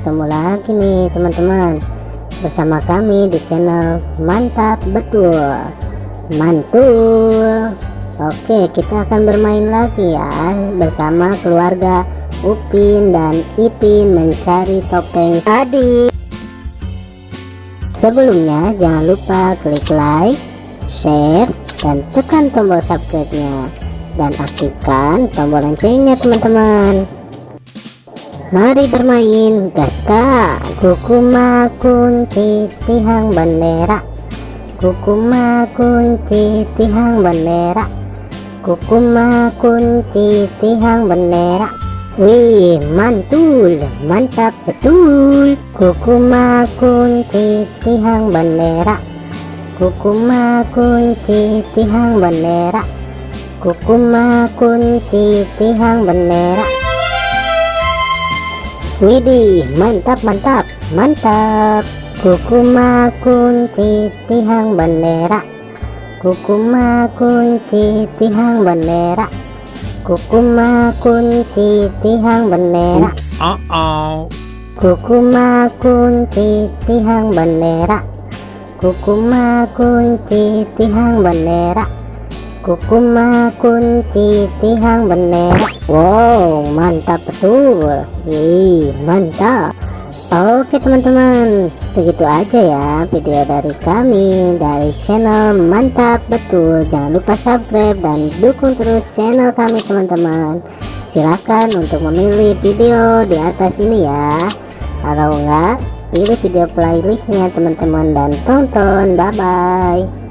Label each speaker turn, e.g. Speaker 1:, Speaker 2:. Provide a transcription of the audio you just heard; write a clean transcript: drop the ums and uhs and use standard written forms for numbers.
Speaker 1: ketemu lagi nih teman-teman bersama kami di channel Mantap Betul Mantul. Oke, kita akan bermain lagi ya bersama keluarga Upin dan Ipin mencari topeng tadi. Sebelumnya jangan lupa klik like, share, dan tekan tombol subscribe-nya dan aktifkan tombol loncengnya teman-teman. Mari bermain, gaska. Kukuma kunci tihang bendera, kukuma kunci tihang bendera, kukuma kunci tihang bendera. Wih, mantul, mantap betul. Kukuma kunci tihang bendera, kukuma kunci tihang bendera, kukuma kunci tihang bendera. Widih, mantap mantap mantap. Kukuma kunci tihang bendera, kukuma kunci tihang bendera, kukuma kunci tihang bendera. Kukuma kunci tihang bendera, kukuma kunci tihang bendera, kukuma kunci tihang bendera. Wow, mantap betul. Mantap. Oke teman-teman, segitu aja ya video dari kami dari channel Mantap Betul. Jangan lupa subscribe dan dukung terus channel kami teman-teman. Silahkan untuk memilih video di atas ini ya. Kalau enggak, pilih video playlistnya teman-teman dan tonton. Bye bye.